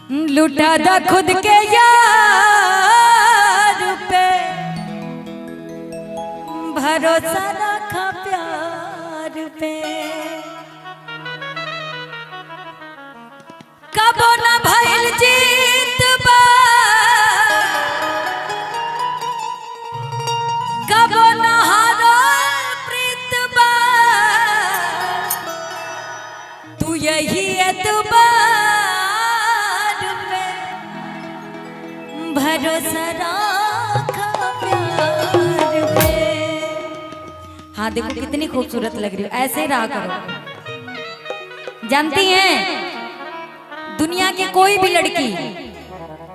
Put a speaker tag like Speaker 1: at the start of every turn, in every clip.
Speaker 1: लुटा दा खुद के यार पे, भरोसा रखा प्यार पे। कबो न भइल जीत बा, कबो न हारल प्रीत बा। तू यही एतबार पे भरोसा रखा प्यार पे। हाँ देखो कितनी खूबसूरत लग रही हो, ऐसे ही रहा करो। जानती हैं दुनिया की कोई भी लड़की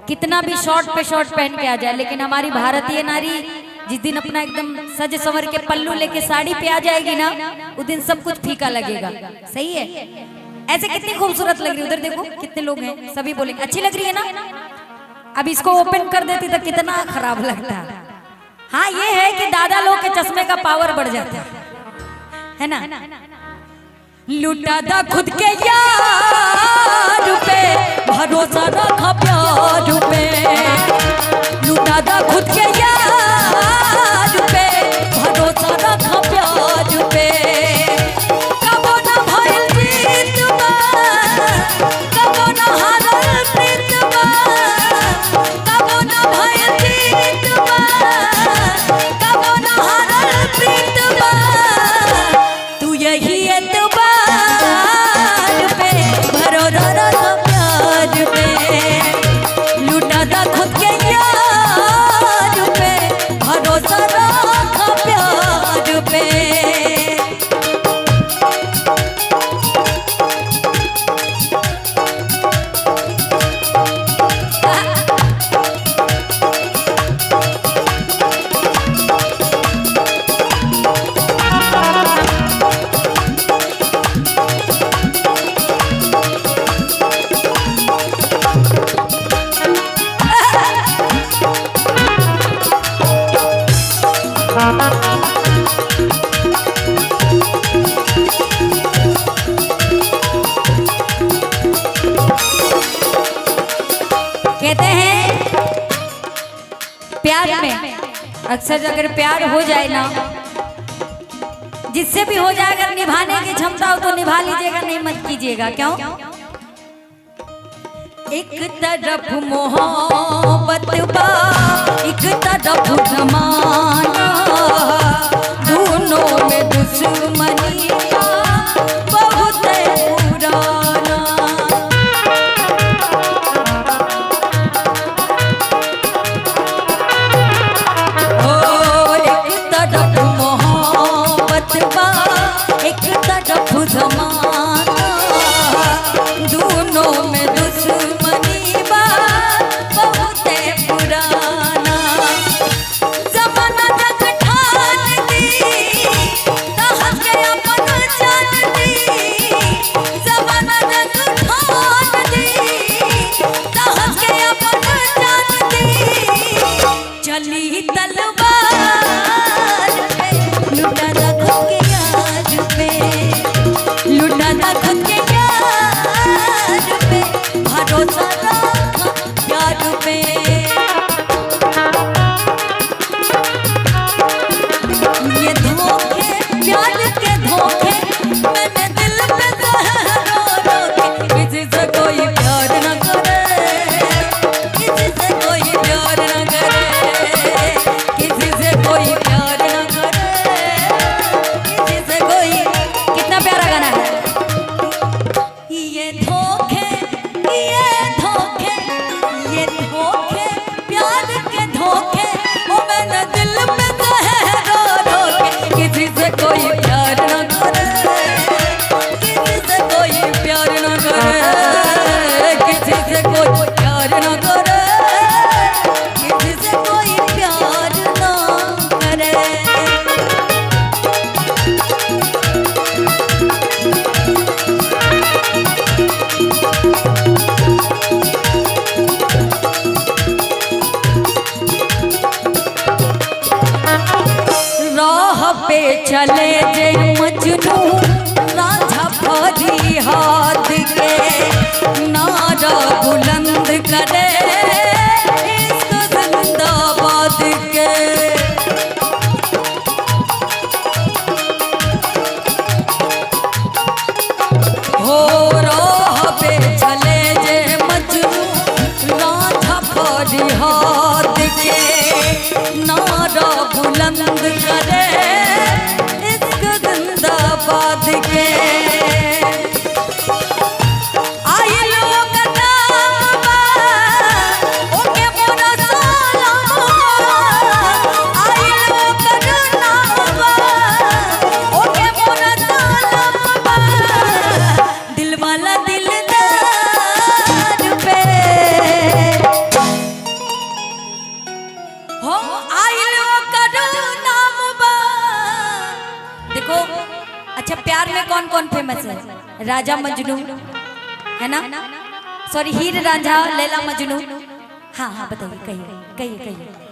Speaker 1: कितना भी शॉर्ट पे शॉर्ट पहन के आ जाए, लेकिन हमारी भारतीय नारी जिस दिन अपना एकदम सज संवर के पल्लू लेके साड़ी पे आ जाएगी ना, उस दिन सब कुछ फीका लगेगा। सही है? ऐसे कितनी खूबसूरत लग रही है। उधर देखो कितने लोग हैं, सभी बोलेंगे अच्छी लग रही है ना। अब इसको ओपन कर देती तो कितना खराब लगता है। हाँ ये है कि दादा लोग के चश्मे का पावर बढ़ जाता है ना। लुटा दा खुद के यार पे, भरोसा रखा प्यार पे। लुटा दा खुद के यार पे, भरोसा रखा प्यार पे। कबो न भइल जीत बा, कबो न हारल प्रीत बा। कबो न भइल जीत बा, कबो न हारल प्रीत बा। तू यही एतबार पे भरोसा रखा प्यार पे। लुटा दा खुद के यार पे, भरोसा रखा प्यार पे। कहते हैं प्यार में अक्सर अगर प्यार हो जाए ना, जिससे भी हो जाए, अगर निभाने की क्षमता हो तो निभा लीजिएगा, नहीं मत कीजिएगा। क्यों? एक तरफ मोहब्बत बा, एक तरफ जमाना। दोनों में दुश्मनी बा, बहुत पुराना। एक तरफ मोहब्बत बा, एक तरफ जमाना। दोनों में दुश्मनी बा, बहुत पुराना। जमाना जग ठान दी, कहत के अपन जान दी। जमाना जग ठान दी, कहत के अपन जान दी। चली तलवार पे, लुटा दा खुद के यार पे। लुटा दा खुद के यार पे, भरोसा रखा प्यार पे। ये धोखे प्यार के धोखे, मैंने दिल पे जहर रो के। किसी से कोई प्यार न करे, किसी से कोई प्यार न करे, किसी से कोई प्यार न करे, किसी से कोई। कितना प्यारा गाना है। ये धोखे, ये धोखे, ये धोखे प्यार के धोखे। ओ मैंने दिल पे जहर रो के। किसी से कोई प्यार न करे, किसी से कोई प्यार न करे, किसी से कोई प्यार न करे, किसी से कोई प्यार न करे। राह पे चले जे अच्छा प्यार में कौन कौन फेमस है? राजा मजनू है ना, सॉरी हीर रांझा लैला मजनू। हाँ हाँ बताइए, कहिए कहिए कहिए।